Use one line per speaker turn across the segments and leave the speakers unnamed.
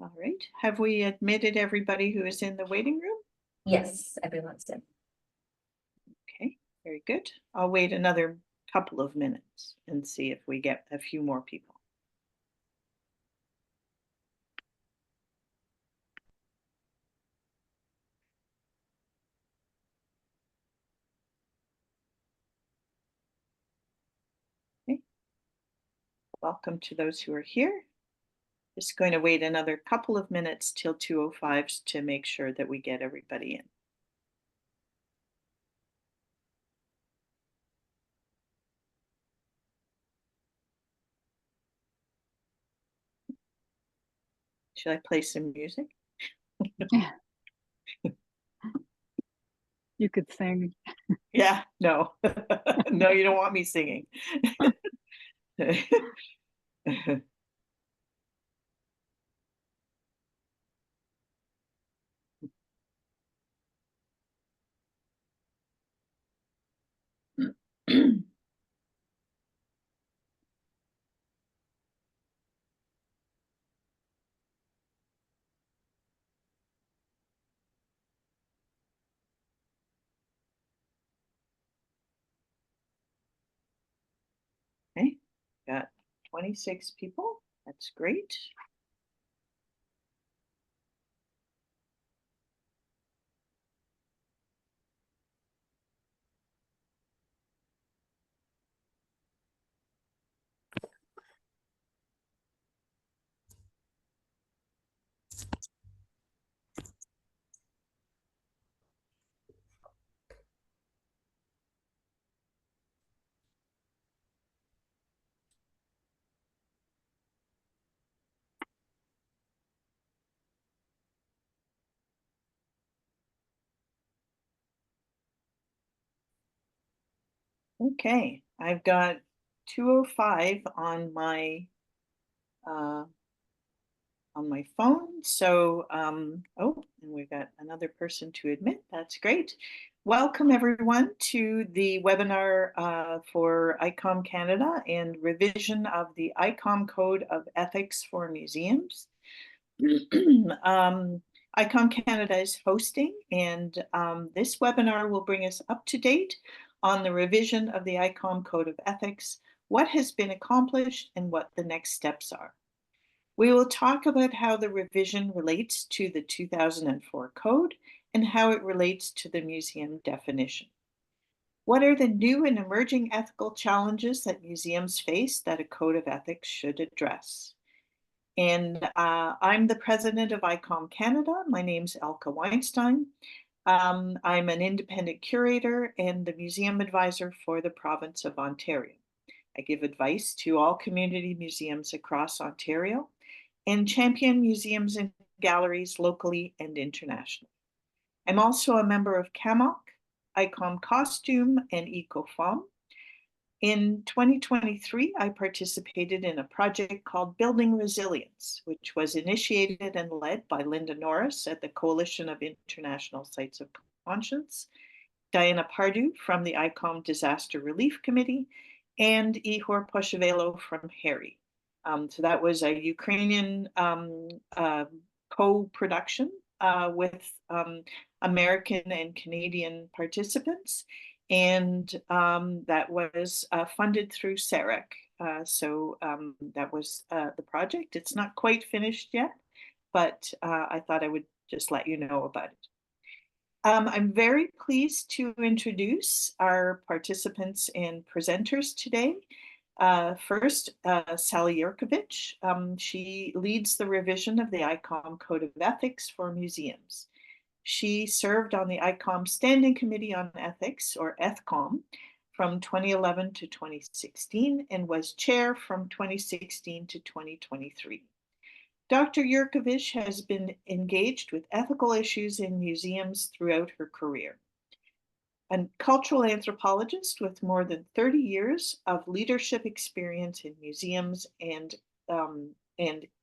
All right. Have we admitted everybody who is in the waiting room?
Yes, everyone's in.
Okay, very good. I'll wait another couple of minutes and see if we get a few more people. Okay. Welcome to those who are here. Just going to wait another couple of minutes till 2:05 to make sure that we get everybody in. Should I play some music?
You could sing.
Yeah, no. No, you don't want me singing. Okay, got 26 people. That's great. Okay, I've got 2:05 uh, on my phone. So, oh, and we've got another person to admit. That's great. Welcome everyone to the webinar for ICOM Canada and revision of the ICOM Code of Ethics for Museums. ICOM Canada is hosting, and this webinar will bring us up to date on the revision of the ICOM Code of Ethics, what has been accomplished, and what the next steps are. We will talk about how the revision relates to the 2004 code and how it relates to the museum definition. What are the new and emerging ethical challenges that museums face that a code of ethics should address? And I'm the president of ICOM Canada. My name's Elke Weinstein. I'm an independent curator and the museum advisor for the province of Ontario. I give advice to all community museums across Ontario and champion museums and galleries locally and internationally. I'm also a member of CAMOC, ICOM Costume, and EcoFom. In 2023, I participated in a project called Building Resilience, which was initiated and led by Linda Norris at the Coalition of International Sites of Conscience, Diana Pardue from the ICOM Disaster Relief Committee, and Ihor Poshevelo from HARRY. So that was a Ukrainian co-production with American and Canadian participants. And that was funded through SAREC. So that was the project. It's not quite finished yet, but I thought I would just let you know about it. I'm very pleased to introduce our participants and presenters today. First, Sally Yurkovich. She leads the revision of the ICOM Code of Ethics for Museums. She served on the ICOM Standing Committee on Ethics, or ETHCOM, from 2011 to 2016 and was chair from 2016 to 2023. Dr. Yurkovich has been engaged with ethical issues in museums throughout her career. A cultural anthropologist with more than 30 years of leadership experience in museums and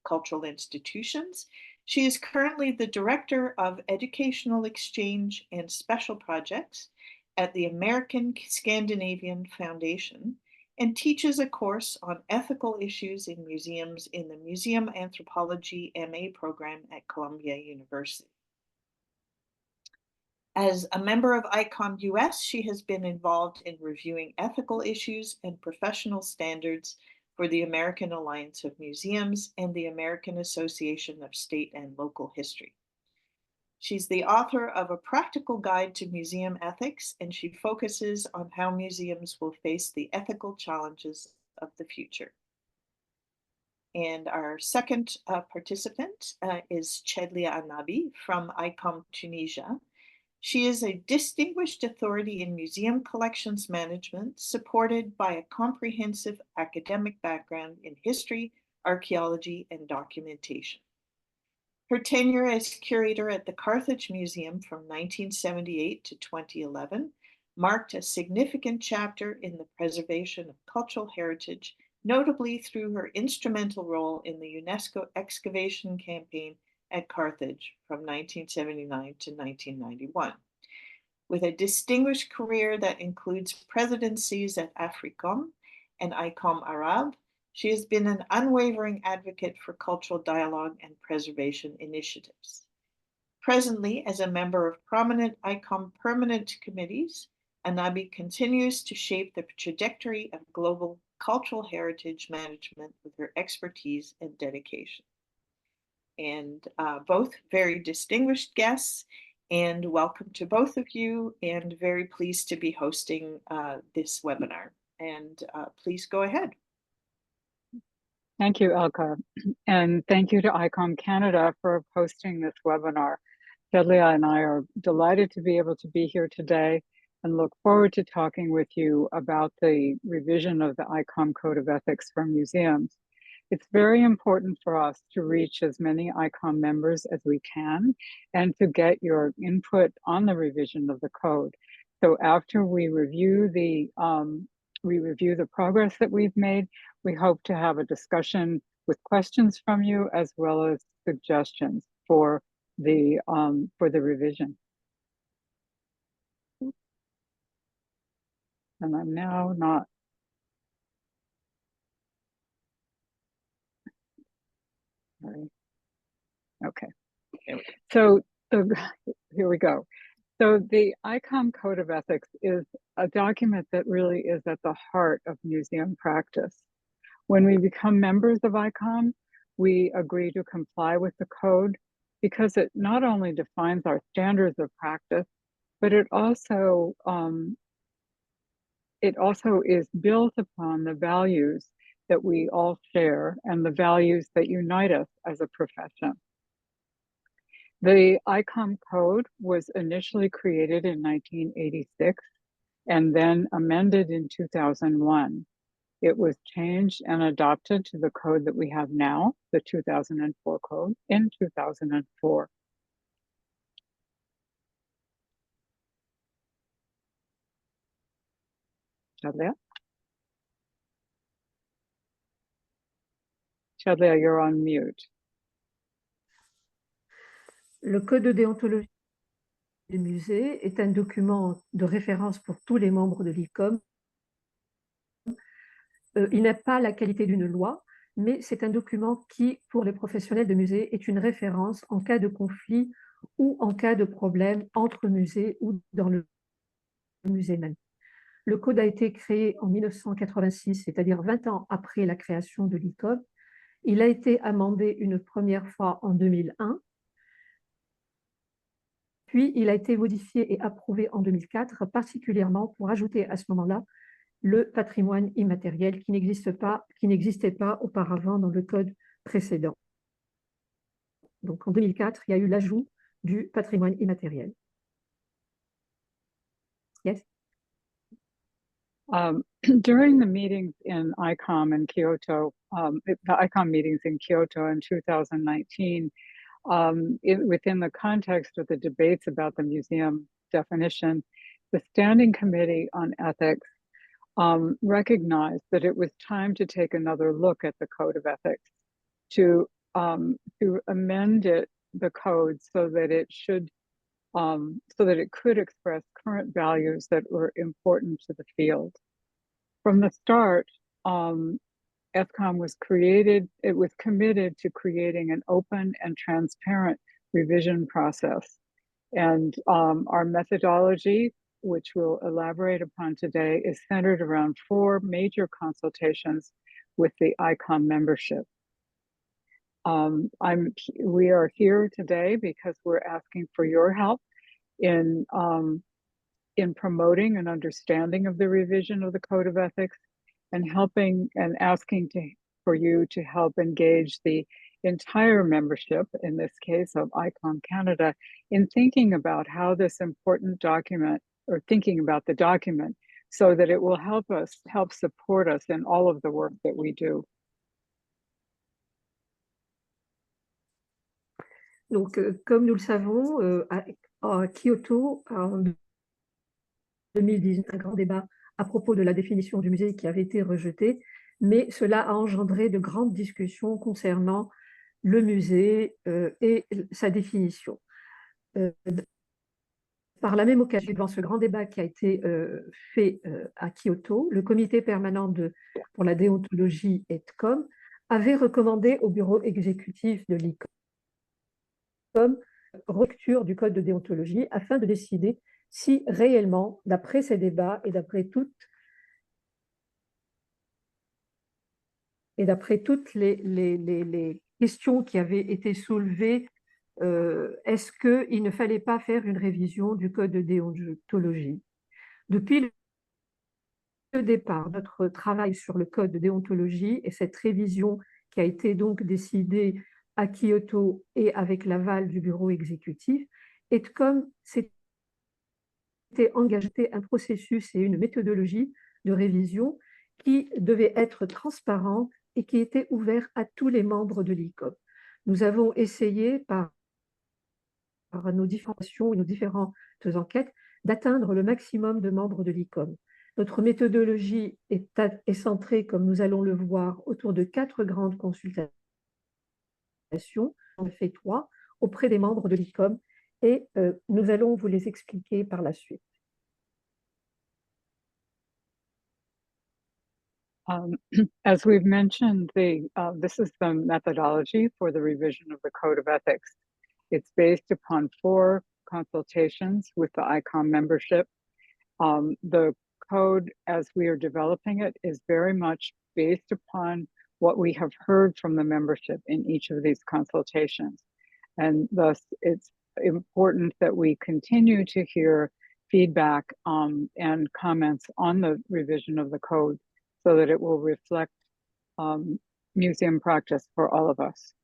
cultural institutions, she is currently the Director of Educational Exchange and Special Projects at the American Scandinavian Foundation and teaches a course on ethical issues in museums in the Museum Anthropology MA program at Columbia University. As a member of ICOM US, she has been involved in reviewing ethical issues and professional standards for the American Alliance of Museums and the American Association of State and Local History. She's the author of a practical guide to museum ethics, and she focuses on how museums will face the ethical challenges of the future. And our second participant is Chedlia Anabi from ICOM Tunisia. She is a distinguished authority in museum collections management, supported by a comprehensive academic background in history, archaeology, and documentation. Her tenure as curator at the Carthage Museum from 1978 to 2011 marked a significant chapter in the preservation of cultural heritage, notably through her instrumental role in the UNESCO excavation campaign at Carthage from 1979 to 1991. With a distinguished career that includes presidencies at AFRICOM and ICOM Arab, she has been an unwavering advocate for cultural dialogue and preservation initiatives. Presently, as a member of prominent ICOM permanent committees, Anabi continues to shape the trajectory of global cultural heritage management with her expertise and dedication. And both very distinguished guests, and welcome to both of you, and very pleased to be hosting this webinar. And please go ahead.
Thank you, Elka, and thank you to ICOM Canada for hosting this webinar. Chedlia and I are delighted to be able to be here today and look forward to talking with you about the revision of the ICOM Code of Ethics for Museums. It's very important for us to reach as many ICOM members as we can and to get your input on the revision of the code. So after we review the progress that we've made, we hope to have a discussion with questions from you as well as suggestions for the revision. And I'm now not. Sorry. Okay. So here we go. So the ICOM Code of Ethics is a document that really is at the heart of museum practice. When we become members of ICOM, we agree to comply with the code because it not only defines our standards of practice, but it also is built upon the values that we all share and the values that unite us as a profession. The ICOM Code was initially created in 1986 and then amended in 2001. It was changed and adopted to the code that we have now, the 2004 code, in 2004. Chedlia? Chedlia, you're on mute.
Le code de déontologie du musée est un document de référence pour tous les membres de l'ICOM. Il n'a pas la qualité d'une loi, mais c'est un document qui, pour les professionnels de musée, est une référence en cas de conflit ou en cas de problème entre musées ou dans le musée même. Le code a été créé en 1986, c'est-à-dire 20 ans après la création de l'ICOM. Il a été amendé une première fois en 2001. Puis, il a été modifié et approuvé en 2004, particulièrement pour ajouter à ce moment-là le patrimoine immatériel qui n'existait pas auparavant dans le code précédent. Donc, en 2004, il y a eu l'ajout du patrimoine immatériel. Yes.
During the meetings in ICOM in Kyoto, the ICOM meetings in Kyoto in 2019, within the context of the debates about the museum definition, the Standing Committee on Ethics recognized that it was time to take another look at the Code of Ethics, to amend the code so that it could express current values that were important to the field. From the start, ICOM was created, it was committed to creating an open and transparent revision process. And our methodology, which we'll elaborate upon today, is centered around 4 major consultations with the ICOM membership. We are here today because we're asking for your help in promoting an understanding of the revision of the Code of Ethics, and helping and asking for you to help engage the entire membership, in this case of ICOM Canada, in thinking about how this important document, or thinking about the document, so that it will help support us in all of the work that we do.
Donc, comme nous le savons, à Kyoto, en 2019, un grand débat à propos de la définition du musée qui avait été rejeté, mais cela a engendré de grandes discussions concernant le musée et sa définition. Par la même occasion, devant ce grand débat qui a été fait à Kyoto, le comité permanent pour la déontologie ICOM avait recommandé au bureau exécutif de l'ICOM relecture du code de déontologie afin de décider si réellement, d'après ces débats et d'après toutes les questions qui avaient été soulevées, est-ce qu'il ne fallait pas faire une révision du code de déontologie? Depuis le départ, notre travail sur le code de déontologie et cette révision qui a été donc décidée à Kyoto et avec l'aval du bureau exécutif, ICOM s'était engagé un processus et une méthodologie de révision qui devait être transparente et qui était ouvert à tous les membres de l'ICOM. Nous avons essayé par nos différentes enquêtes d'atteindre le maximum de membres de l'ICOM. Notre méthodologie est centrée, comme nous allons le voir, autour de 4 grandes consultations. On a fait 3 auprès des membres de l'ICOM et nous allons vous les expliquer par la suite.
As we've mentioned, this is the methodology for the revision of the Code of Ethics. It's based upon 4 consultations with the ICOM membership. The code, as we are developing it, is very much based upon what we have heard from the membership in each of these consultations. And thus, it's important that we continue to hear feedback and comments on the revision of the code so that it will reflect museum practice for all of us.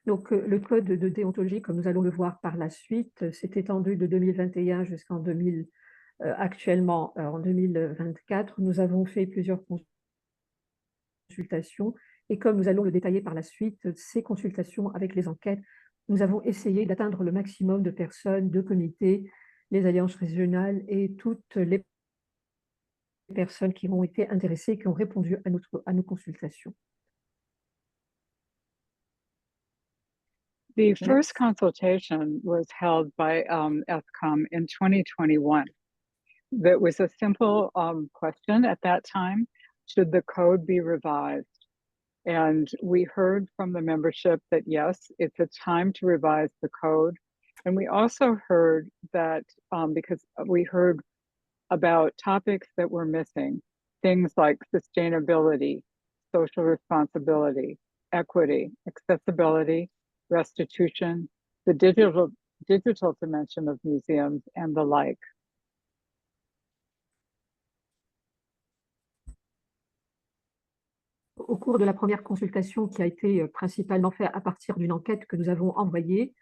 Donc, le code de déontologie, comme nous allons le voir par la suite, s'est étendu de 2021 jusqu'en 2000. Actuellement, en 2024, nous avons fait plusieurs consultations et comme nous allons le détailler par la suite, ces consultations avec les enquêtes, nous avons essayé d'atteindre le maximum de personnes, de comités, les alliances régionales et toutes les personnes qui ont été intéressées, qui ont répondu à nos consultations.
The first consultation was held by ICOM in 2021. That was a simple question at that time: should the code be revised? And we heard from the membership that yes, it's a time to revise the code. And we also heard that because we heard about topics that were missing, things like sustainability, social responsibility, equity, accessibility, restitution, the digital dimension of museums, and the like.
Au cours de la première consultation qui a été principalement faite à partir d'une enquête que nous avons envoyée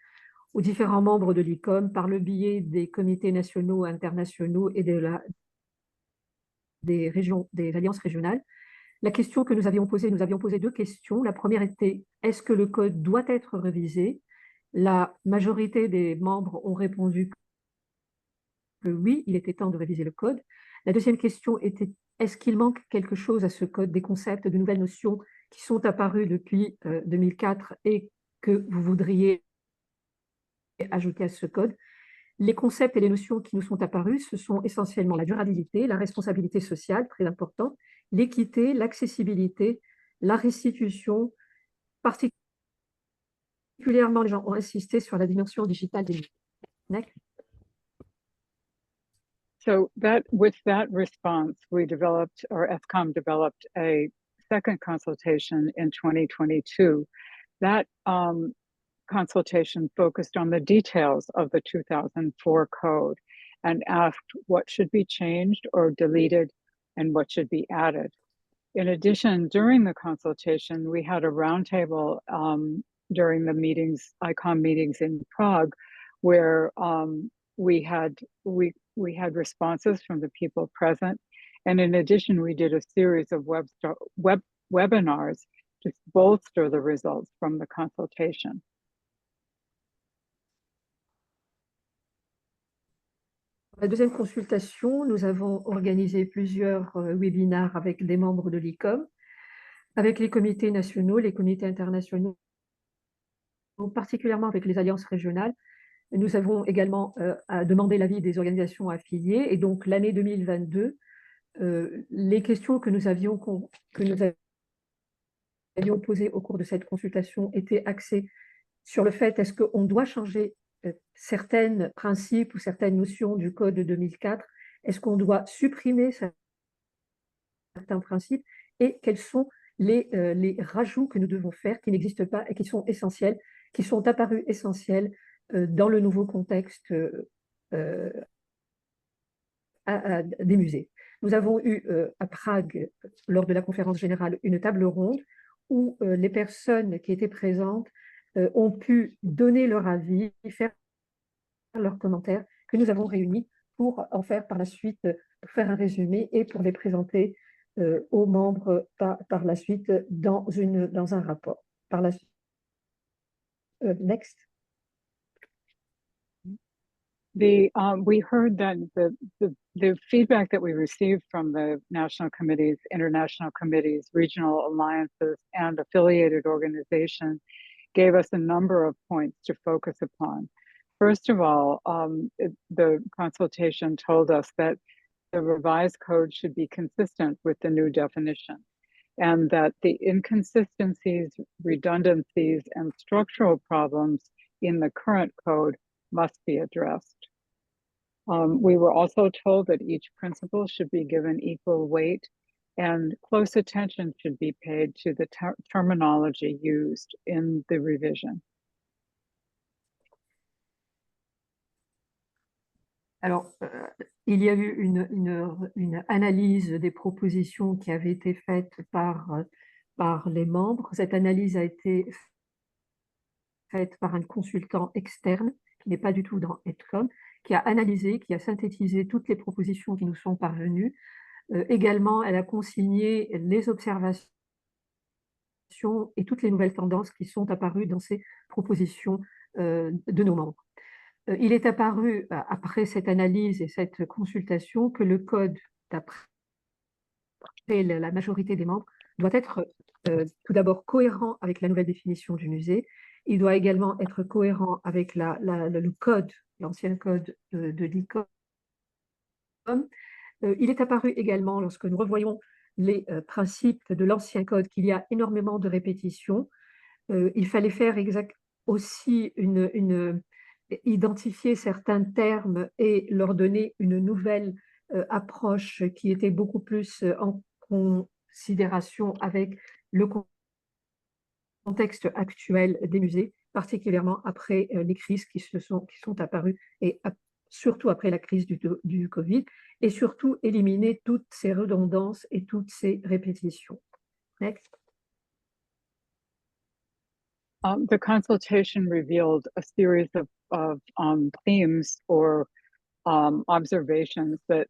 aux différents membres de l'ICOM par le biais des comités nationaux, internationaux et des alliances régionales, la question que nous avions posée 2 questions. La première était: est-ce que le code doit être révisé? La majorité des membres ont répondu que oui, il était temps de réviser le code. La deuxième question était: est-ce qu'il manque quelque chose à ce code, des concepts, de nouvelles notions qui sont apparues depuis 2004 et que vous voudriez ajouter à ce code? Les concepts et les notions qui nous sont apparus, ce sont essentiellement la durabilité, la responsabilité sociale, très important, l'équité, l'accessibilité, la restitution. Particulièrement, les gens ont insisté sur la dimension digitale des musées. Next.
So with that response, we developed, or ICOM developed, a second consultation in 2022. That consultation focused on the details of the 2004 code and asked what should be changed or deleted and what should be added. In addition, during the consultation, we had a roundtable during the meetings, ICOM meetings in Prague, where we had responses from the people present. And in addition, we did a series of webinars to bolster the results from the consultation.
La deuxième consultation, nous avons organisé plusieurs webinaires avec des membres de l'ICOM, avec les comités nationaux, les comités internationaux, particulièrement avec les alliances régionales. Nous avons également demandé l'avis des organisations affiliées. Et donc, l'année 2022, les questions que nous avions posées au cours de cette consultation étaient axées sur le fait, est-ce qu'on doit changer certains principes ou certaines notions du Code de 2004? Est-ce qu'on doit supprimer certains principes? Et quels sont les rajouts que nous devons faire qui n'existent pas et qui sont essentiels, qui sont apparus essentiels dans le nouveau contexte des musées. Nous avons eu à Prague, lors de la conférence générale, une table ronde où les personnes qui étaient présentes ont pu donner leur avis, faire leurs commentaires, que nous avons réunis pour en faire par la suite, pour faire un résumé et pour les présenter aux membres par la suite dans un rapport. Par la suite. Next.
We heard that the feedback that we received from the national committees, international committees, regional alliances, and affiliated organizations gave us a number of points to focus upon. First of all, the consultation told us that the revised code should be consistent with the new definition, and that the inconsistencies, redundancies, and structural problems in the current code must be addressed. We were also told that each principle should be given equal weight and close attention should be paid to the terminology used in the revision.
Alors, il y a eu une analyse des propositions qui avait été faite par les membres. Cette analyse a été faite par un consultant externe qui n'est pas du tout dans ICOM, qui a analysé, qui a synthétisé toutes les propositions qui nous sont parvenues. Également, elle a consigné les observations et toutes les nouvelles tendances qui sont apparues dans ces propositions de nos membres. Il est apparu, après cette analyse et cette consultation, que le code, d'après la majorité des membres, doit être tout d'abord cohérent avec la nouvelle définition du musée. Il doit également être cohérent avec le code, l'ancien code de l'ICOM. Il est apparu également, lorsque nous revoyons les principes de l'ancien code, qu'il y a énormément de répétitions. Il fallait faire aussi identifier certains termes et leur donner une nouvelle approche qui était beaucoup plus en considération avec le contexte actuel des musées, particulièrement après les crises qui sont apparues et surtout après la crise du Covid, et surtout éliminer toutes ces redondances et toutes ces répétitions. Next.
The consultation revealed a series of themes or observations that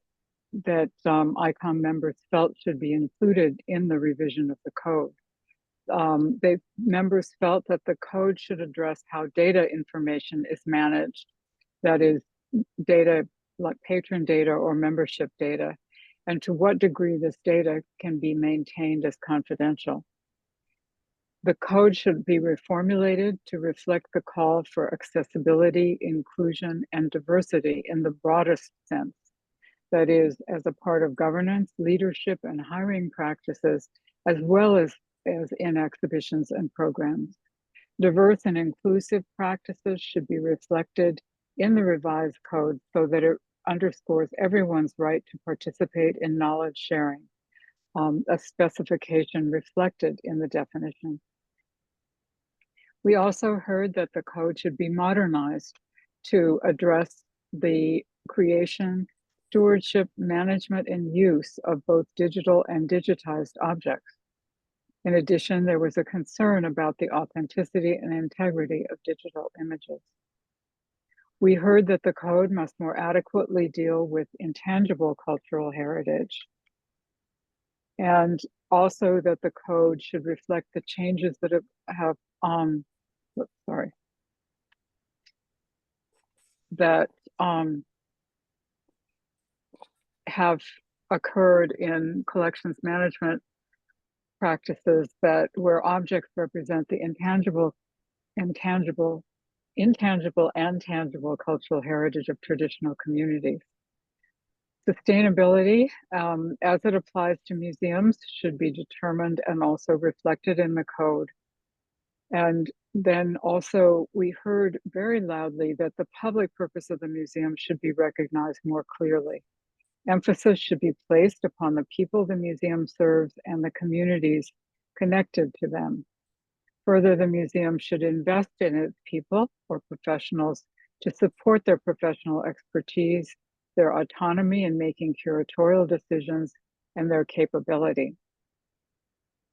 ICOM members felt should be included in the revision of the code. Members felt that the code should address how data information is managed, that is, data like patron data or membership data, and to what degree this data can be maintained as confidential. The code should be reformulated to reflect the call for accessibility, inclusion, and diversity in the broadest sense. That is, as a part of governance, leadership, and hiring practices, as well as in exhibitions and programs. Diverse and inclusive practices should be reflected in the revised code so that it underscores everyone's right to participate in knowledge sharing, a specification reflected in the definition. We also heard that the code should be modernized to address the creation, stewardship, management, and use of both digital and digitized objects. In addition, there was a concern about the authenticity and integrity of digital images. We heard that the code must more adequately deal with intangible cultural heritage, and also that the code should reflect the changes that have occurred in collections management practices where objects represent the intangible and tangible cultural heritage of traditional communities. Sustainability, as it applies to museums, should be determined and also reflected in the code. And then also we heard very loudly that the public purpose of the museum should be recognized more clearly. Emphasis should be placed upon the people the museum serves and the communities connected to them. Further, the museum should invest in its people or professionals to support their professional expertise, their autonomy in making curatorial decisions, and their capability.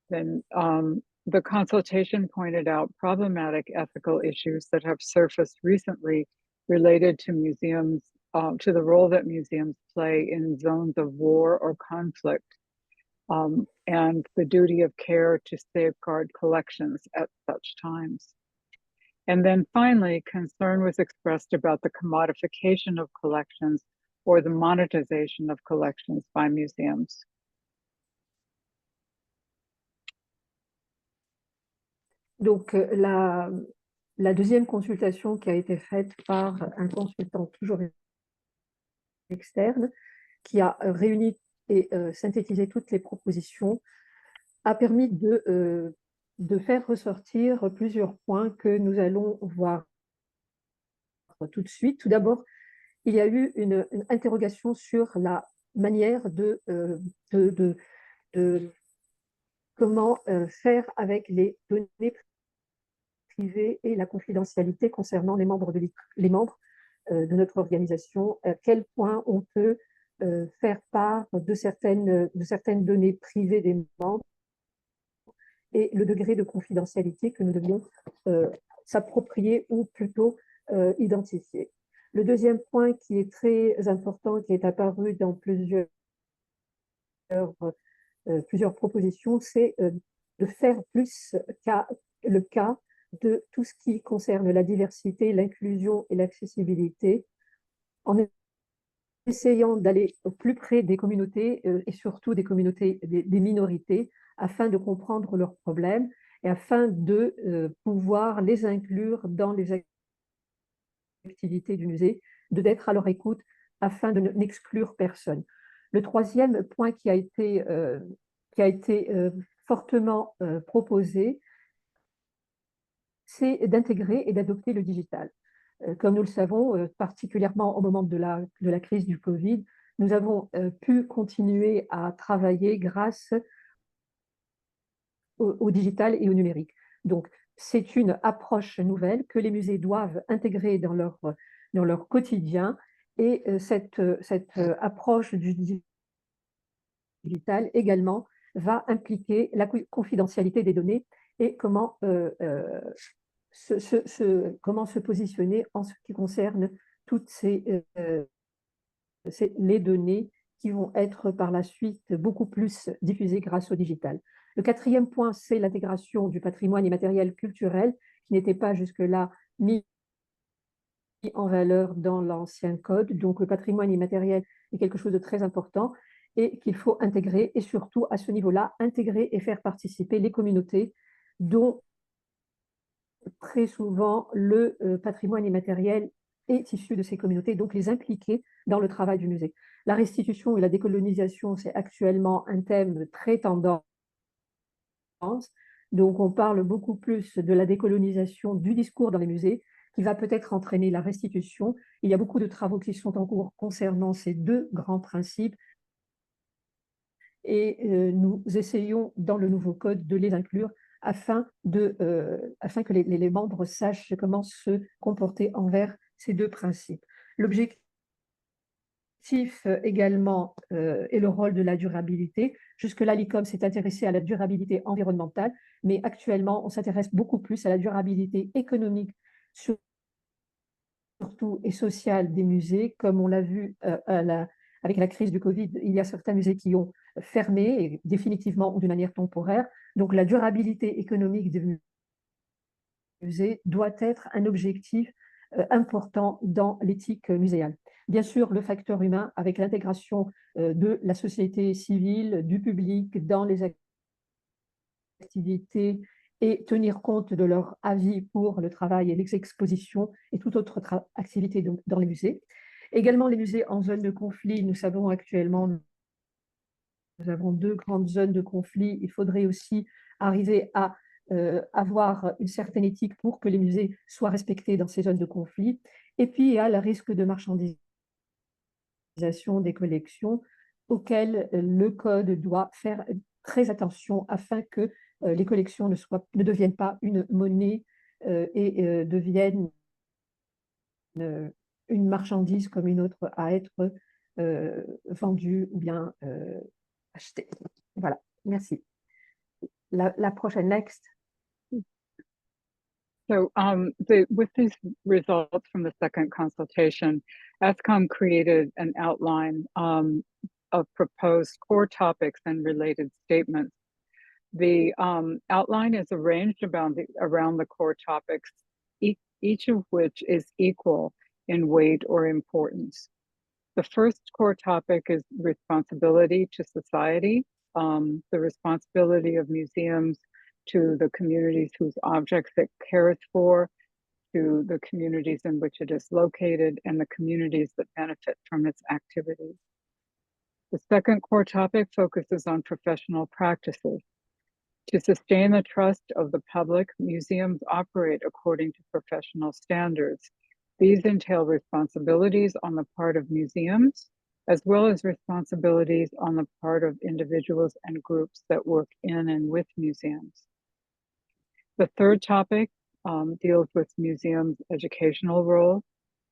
Then the consultation pointed out problematic ethical issues that have surfaced recently related to museums, to the role that museums play in zones of war or conflict, and the duty of care to safeguard collections at such times. And then finally, concern was expressed about the commodification of collections or the monetization of collections by museums.
Donc, la deuxième consultation qui a été faite par un consultant toujours externe, qui a réuni et synthétisé toutes les propositions, a permis de faire ressortir plusieurs points que nous allons voir tout de suite. Tout d'abord, il y a eu une interrogation sur la manière de comment faire avec les données privées et la confidentialité concernant les membres de notre organisation, à quel point on peut faire part de certaines données privées des membres et le degré de confidentialité que nous devions s'approprier ou plutôt identifier. Le deuxième point qui est très important, qui est apparu dans plusieurs propositions, c'est de faire plus le cas de tout ce qui concerne la diversité, l'inclusion et l'accessibilité, en essayant d'aller au plus près des communautés et surtout des communautés, des minorités, afin de comprendre leurs problèmes et afin de pouvoir les inclure dans les activités du musée, d'être à leur écoute afin de n'exclure personne. Le troisième point qui a été fortement proposé, c'est d'intégrer et d'adopter le digital. Comme nous le savons, particulièrement au moment de la crise du Covid, nous avons pu continuer à travailler grâce au digital et au numérique. Donc, c'est une approche nouvelle que les musées doivent intégrer dans leur quotidien, et cette approche du digital également va impliquer la confidentialité des données et comment se positionner en ce qui concerne toutes les données qui vont être par la suite beaucoup plus diffusées grâce au digital. Le quatrième point, c'est l'intégration du patrimoine immatériel culturel qui n'était pas jusque-là mis en valeur dans l'ancien code. Donc, le patrimoine immatériel est quelque chose de très important et qu'il faut intégrer, et surtout à ce niveau-là, intégrer et faire participer les communautés dont très souvent le patrimoine immatériel est issu de ces communautés, donc les impliquer dans le travail du musée. La restitution et la décolonisation, c'est actuellement un thème très tendance. Donc on parle beaucoup plus de la décolonisation du discours dans les musées, qui va peut-être entraîner la restitution. Il y a beaucoup de travaux qui sont en cours concernant ces deux grands principes. Et nous essayons dans le nouveau code de les inclure afin que les membres sachent comment se comporter envers ces deux principes. L'objectif également est le rôle de la durabilité. Jusque-là, l'ICOM s'est intéressé à la durabilité environnementale, mais actuellement, on s'intéresse beaucoup plus à la durabilité économique, surtout et sociale des musées, comme on l'a vu avec la crise du Covid. Il y a certains musées qui ont fermé, et définitivement ou d'une manière temporaire. Donc la durabilité économique des musées doit être un objectif important dans l'éthique muséale. Bien sûr, le facteur humain, avec l'intégration de la société civile, du public dans les activités et tenir compte de leur avis pour le travail et les expositions et toute autre activité dans les musées. Également, les musées en zone de conflit, nous savons actuellement, nous avons deux grandes zones de conflit. Il faudrait aussi arriver à avoir une certaine éthique pour que les musées soient respectés dans ces zones de conflit. Et puis, il y a le risque de marchandisation des collections auxquelles le code doit faire très attention afin que les collections ne deviennent pas une monnaie et deviennent une marchandise comme une autre à être vendue ou bien achetée. Voilà, merci. La prochaine, next.
So with these results from the second consultation, ASCOM created an outline of proposed core topics and related statements. The outline is arranged around the core topics, each of which is equal in weight or importance. The first core topic is responsibility to society, the responsibility of museums to the communities whose objects it cares for, to the communities in which it is located, and the communities that benefit from its activities. The second core topic focuses on professional practices. To sustain the trust of the public, museums operate according to professional standards. These entail responsibilities on the part of museums, as well as responsibilities on the part of individuals and groups that work in and with museums. The third topic deals with museums' educational role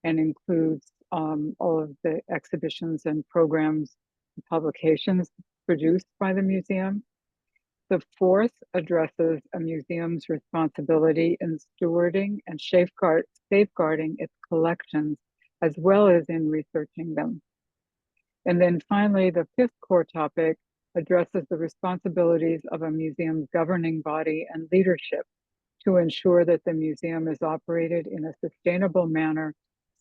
and includes all of the exhibitions and programs and publications produced by the museum. The fourth addresses a museum's responsibility in stewarding and safeguarding its collections, as well as in researching them. And then finally, the fifth core topic addresses the responsibilities of a museum's governing body and leadership to ensure that the museum is operated in a sustainable manner,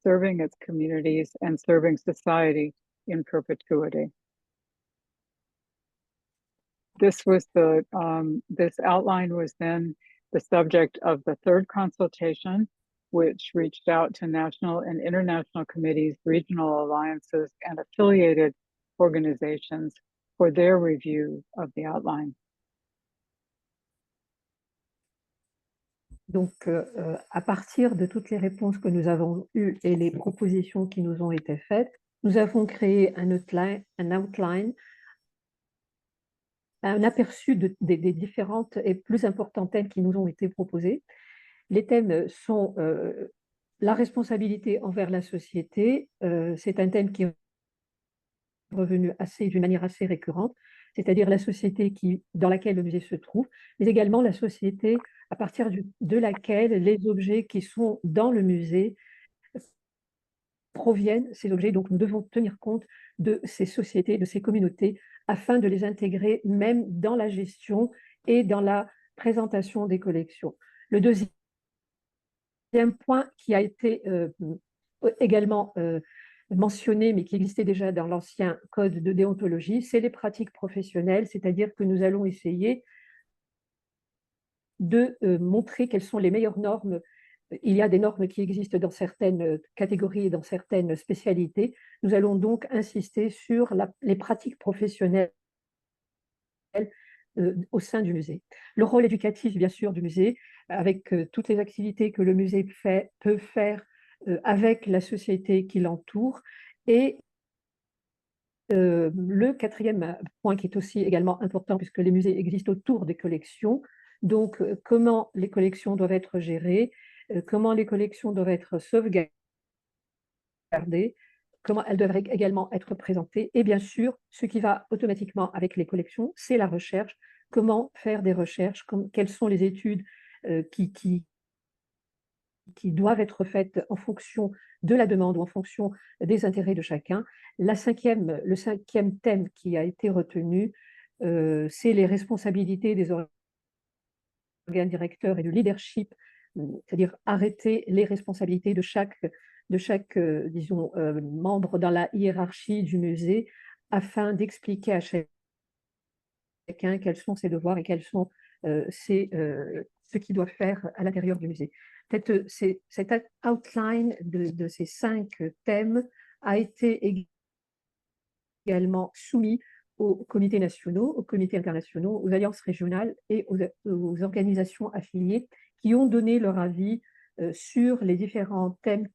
serving its communities and serving society in perpetuity. This outline was then the subject of the third consultation, which reached out to national and international committees, regional alliances, and affiliated organizations for their review of the outline.
Donc, à partir de toutes les réponses que nous avons eues et les propositions qui nous ont été faites, nous avons créé un outline, un aperçu des différentes et plus importants thèmes qui nous ont été proposés. Les thèmes sont la responsabilité envers la société. C'est un thème qui est revenu d'une manière assez récurrente, c'est-à-dire la société dans laquelle le musée se trouve, mais également la société à partir de laquelle les objets qui sont dans le musée proviennent, ces objets. Donc nous devons tenir compte de ces sociétés, de ces communautés, afin de les intégrer même dans la gestion et dans la présentation des collections. Le deuxième point qui a été également mentionné, mais qui existait déjà dans l'ancien code de déontologie, c'est les pratiques professionnelles, c'est-à-dire que nous allons essayer de montrer quelles sont les meilleures normes. Il y a des normes qui existent dans certaines catégories et dans certaines spécialités. Nous allons donc insister sur les pratiques professionnelles au sein du musée. Le rôle éducatif, bien sûr, du musée, avec toutes les activités que le musée peut faire avec la société qui l'entoure. Et le quatrième point qui est aussi également important, puisque les musées existent autour des collections, donc comment les collections doivent être gérées, comment les collections doivent être sauvegardées, comment elles doivent également être présentées, et bien sûr, ce qui va automatiquement avec les collections, c'est la recherche. Comment faire des recherches, quelles sont les études qui doivent être faites en fonction de la demande ou en fonction des intérêts de chacun. Le cinquième thème qui a été retenu, c'est les responsabilités des organes directeurs et du leadership, c'est-à-dire arrêter les responsabilités de chaque disons, membre dans la hiérarchie du musée afin d'expliquer à chacun quels sont ses devoirs et quels sont ce qu'il doit faire à l'intérieur du musée. Cette outline de ces 5 thèmes a été également soumis aux comités nationaux, aux comités internationaux, aux alliances régionales et aux organisations affiliées qui ont donné leur avis sur les différents thèmes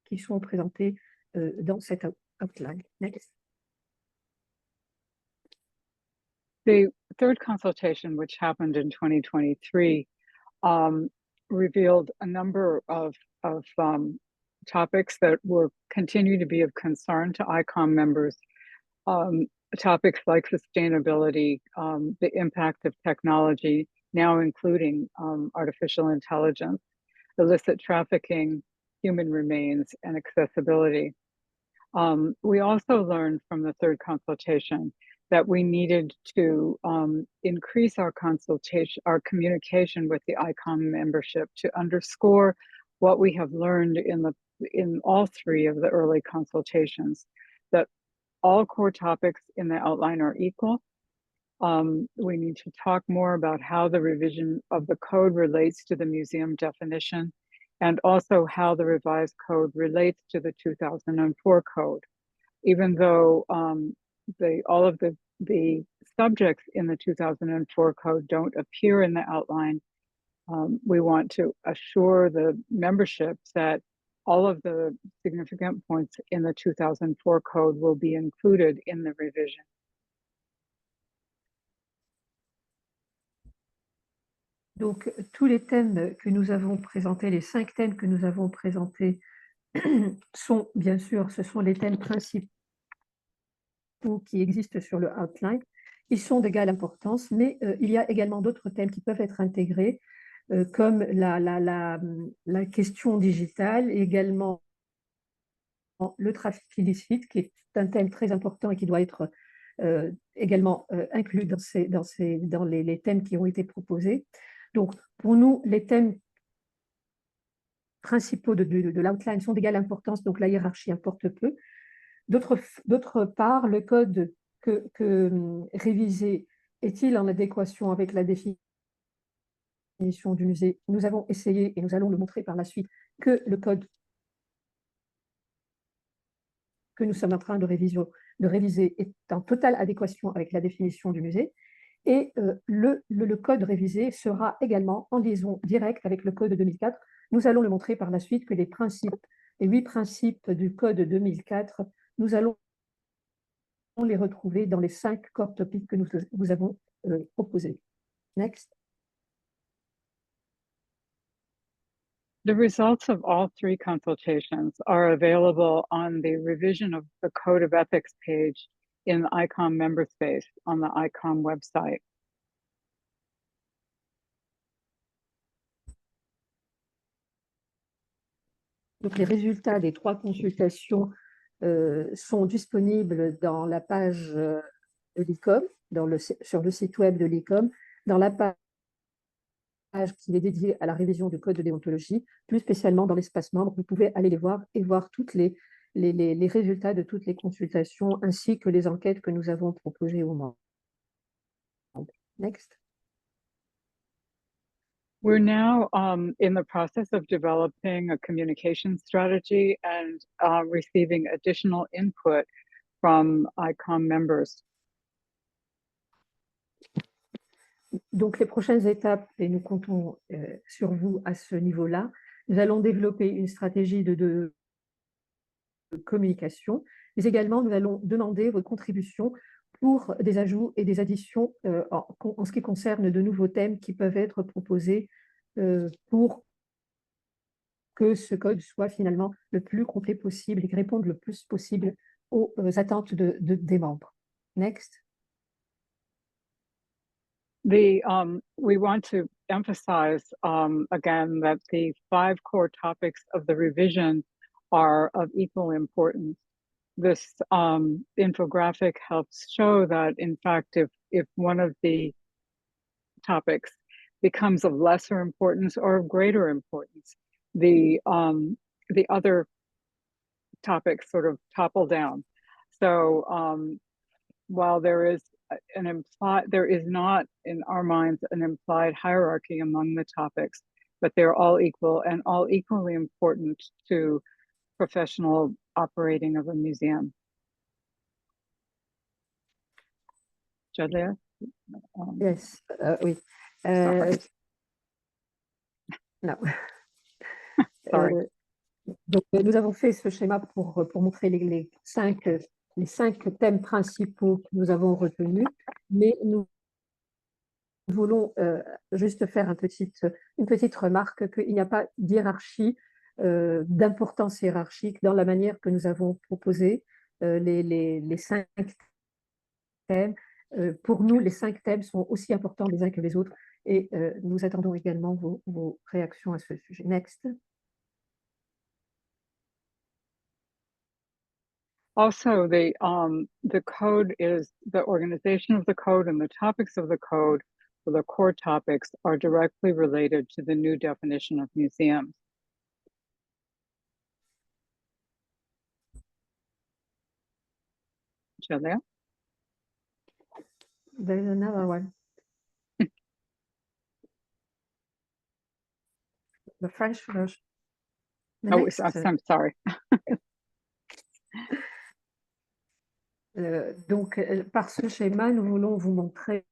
qui sont présentés dans cette outline. Next.
The third consultation, which happened in 2023, revealed a number of topics that will continue to be of concern to ICOM members. Topics like sustainability, the impact of technology, now including artificial intelligence, illicit trafficking, human remains, and accessibility. We also learned from the third consultation that we needed to increase our communication with the ICOM membership to underscore what we have learned in all 3 of the early consultations, that all core topics in the outline are equal. We need to talk more about how the revision of the code relates to the museum definition, and also how the revised code relates to the 2004 code. Even though all of the subjects in the 2004 code don't appear in the outline, we want to assure the membership that all of the significant points in the 2004 code will be included in the revision.
Donc, tous les thèmes que nous avons présentés, les 5 thèmes que nous avons présentés, sont, bien sûr, ce sont les thèmes principaux qui existent sur le outline. Ils sont d'égale importance, mais il y a également d'autres thèmes qui peuvent être intégrés, comme la question digitale, et également le trafic illicite, qui est un thème très important et qui doit être également inclus dans les thèmes qui ont été proposés. Donc, pour nous, les thèmes principaux de l'outline sont d'égale importance, donc la hiérarchie importe peu. D'autre part, le code révisé est-il en adéquation avec la définition du musée? Nous avons essayé, et nous allons le montrer par la suite, que le code que nous sommes en train de réviser est en totale adéquation avec la définition du musée. Et le code révisé sera également en liaison directe avec le code 2004. Nous allons le montrer par la suite que les 8 principes du code 2004, nous allons les retrouver dans les 5 core topics que nous avons proposés. Next.
The results of all 3 consultations are available on the revision of the Code of Ethics page in the ICOM member space on the ICOM website.
Donc, les résultats des 3 consultations sont disponibles dans la page de l'ICOM, sur le site web de l'ICOM, dans la page qui est dédiée à la révision du code de déontologie, plus spécialement dans l'espace membre. Vous pouvez aller les voir et voir toutes les résultats de toutes les consultations, ainsi que les enquêtes que nous avons proposées aux membres. Next.
We're now in the process of developing a communication strategy and receiving additional input from ICOM members.
Donc, les prochaines étapes, et nous comptons sur vous à ce niveau-là, nous allons développer une stratégie de communication, mais également nous allons demander votre contribution pour des ajouts et des additions en ce qui concerne de nouveaux thèmes qui peuvent être proposés pour que ce code soit finalement le plus complet possible et qui réponde le plus possible aux attentes des membres. Next.
We want to emphasize again that the 5 core topics of the revision are of equal importance. This infographic helps show that, in fact, if one of the topics becomes of lesser importance or of greater importance, the other topics sort of topple down. So while there is not in our minds an implied hierarchy among the topics, but they're all equal and all equally important to professional operating of a museum. Jadlia?
Yes, oui. No.
Sorry.
Donc, nous avons fait ce schéma pour montrer les cinq thèmes principaux que nous avons retenus, mais nous voulons juste faire une petite remarque qu'il n'y a pas d'hiérarchie, d'importance hiérarchique dans la manière que nous avons proposé les 5 thèmes. Pour nous, les 5 thèmes sont aussi importants les uns que les autres et nous attendons également vos réactions à ce sujet. Next.
Also, the code is the organization of the code and the topics of the code, or the core topics, are directly related to the new definition of museums. Jadlia?
There is another one. The French version.
Oh, I'm sorry.
Donc, par ce schéma, nous voulons vous montrer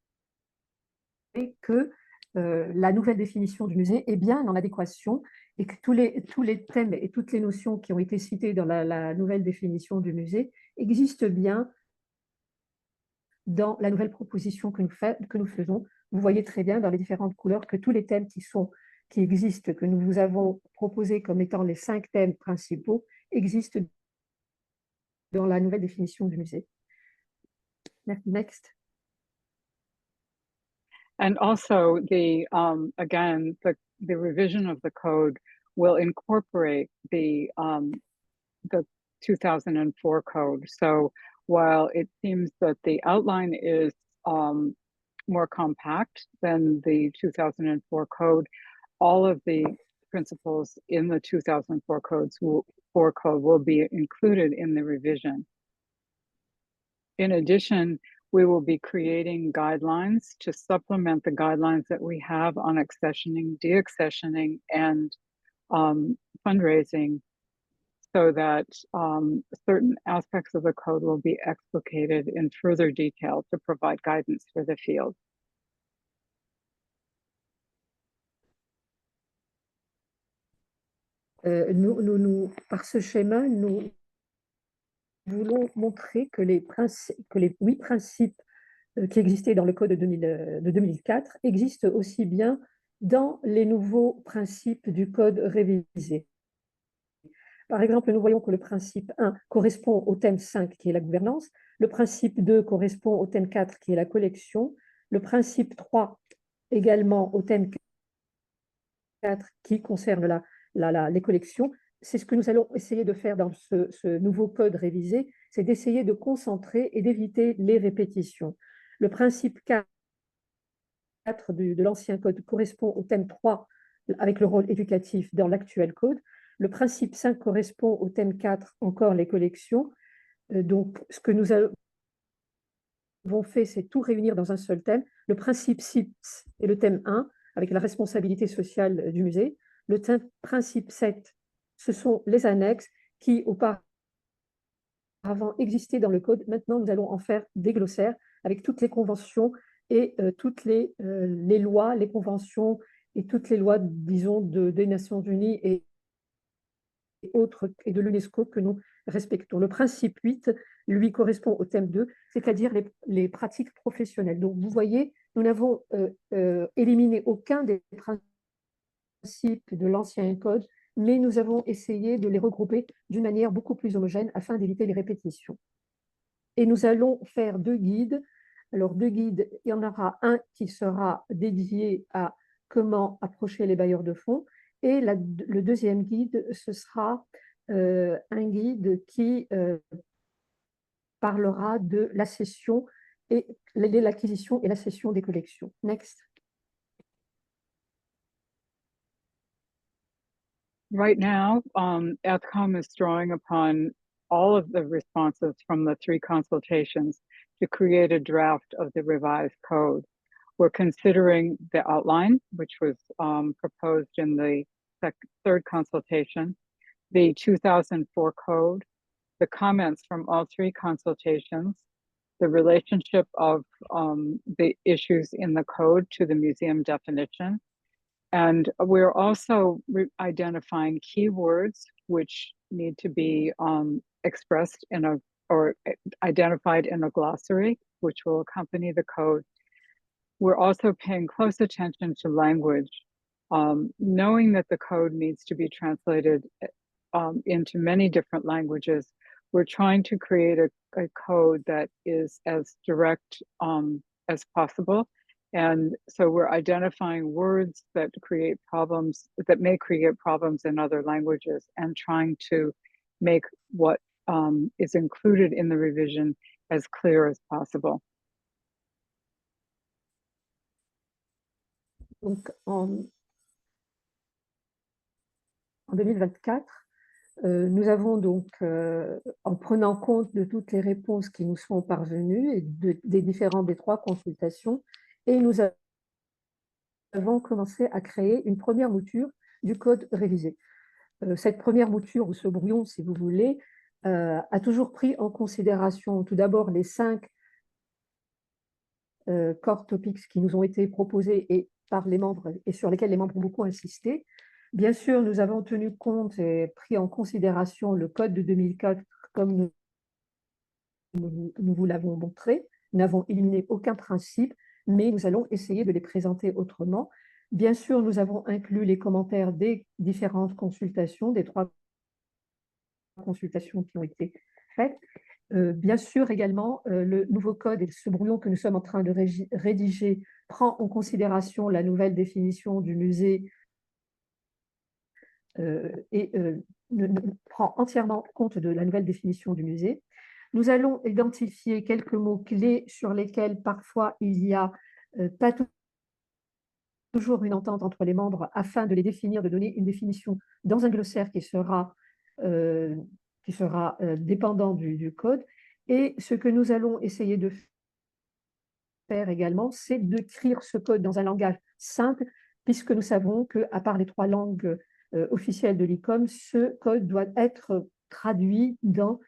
que la nouvelle définition du musée est bien en adéquation et que tous les thèmes et toutes les notions qui ont été citées dans la nouvelle définition du musée existent bien dans la nouvelle proposition que nous faisons. Vous voyez très bien dans les différentes couleurs que tous les thèmes qui existent, que nous vous avons proposés comme étant les 5 thèmes principaux, existent dans la nouvelle définition du musée. Next.
And also again, the revision of the code will incorporate the 2004 code. So while it seems that the outline is more compact than the 2004 code, all of the principles in the 2004 code will be included in the revision. In addition, we will be creating guidelines to supplement the guidelines that we have on accessioning, deaccessioning, and fundraising, so that certain aspects of the code will be explicated in further detail to provide guidance for the field.
Par ce schéma, nous voulons montrer que les 8 principes qui existaient dans le code de 2004 existent aussi bien dans les nouveaux principes du code révisé. Par exemple, nous voyons que le principe 1 correspond au thème 5 qui est la gouvernance, le principe 2 correspond au thème 4 qui est la collection, le principe 3 également au thème 4 qui concerne les collections. C'est ce que nous allons essayer de faire dans ce nouveau code révisé, c'est d'essayer de concentrer et d'éviter les répétitions. Le principe 4 de l'ancien code correspond au thème 3 avec le rôle éducatif dans l'actuel code. Le principe 5 correspond au thème 4, encore les collections. Donc, ce que nous avons fait, c'est tout réunir dans un seul thème. Le principe 6 est le thème 1, avec la responsabilité sociale du musée. Le principe 7, ce sont les annexes qui auparavant existaient dans le code. Maintenant, nous allons en faire des glossaires avec toutes les conventions et toutes les lois, les conventions et toutes les lois, disons, des Nations Unies et autres et de l'UNESCO que nous respectons. Le principe 8, lui, correspond au thème 2, c'est-à-dire les pratiques professionnelles. Donc, vous voyez, nous n'avons éliminé aucun des principes de l'ancien code, mais nous avons essayé de les regrouper d'une manière beaucoup plus homogène afin d'éviter les répétitions. Et nous allons faire 2 guides. Alors, 2 guides, il y en aura un qui sera dédié à comment approcher les bailleurs de fonds. Et le deuxième guide, ce sera un guide qui parlera de la cession et l'acquisition et la cession des collections. Next.
Right now, ICOM is drawing upon all of the responses from the 3 consultations to create a draft of the revised code. We're considering the outline, which was proposed in the 3rd consultation, the 2004 code, the comments from all 3 consultations, the relationship of the issues in the code to the museum definition. And we're also identifying keywords which need to be expressed or identified in a glossary, which will accompany the code. We're also paying close attention to language, knowing that the code needs to be translated into many different languages. We're trying to create a code that is as direct as possible. And so we're identifying words that create problems, that may create problems in other languages, and trying to make what is included in the revision as clear as possible.
Donc, en 2024, nous avons donc, en prenant compte de toutes les réponses qui nous sont parvenues et des 3 consultations, et nous avons commencé à créer une première mouture du code révisé. Cette première mouture, ou ce brouillon, si vous voulez, a toujours pris en considération tout d'abord les 5 core topics qui nous ont été proposés et par les membres et sur lesquels les membres ont beaucoup insisté. Bien sûr, nous avons tenu compte et pris en considération le code de 2004 comme nous vous l'avons montré. Nous n'avons éliminé aucun principe, mais nous allons essayer de les présenter autrement. Bien sûr, nous avons inclus les commentaires des différentes consultations, des 3 consultations qui ont été faites. Bien sûr, également, le nouveau code et ce brouillon que nous sommes en train de rédiger prend en considération la nouvelle définition du musée et prend entièrement compte de la nouvelle définition du musée. Nous allons identifier quelques mots-clés sur lesquels parfois il n'y a pas toujours une entente entre les membres afin de les définir, de donner une définition dans un glossaire qui sera dépendant du code. Et ce que nous allons essayer de faire également, c'est d'écrire ce code dans un langage simple, puisque nous savons qu'à part les 3 langues officielles de l'ICOM, ce code doit être traduit dans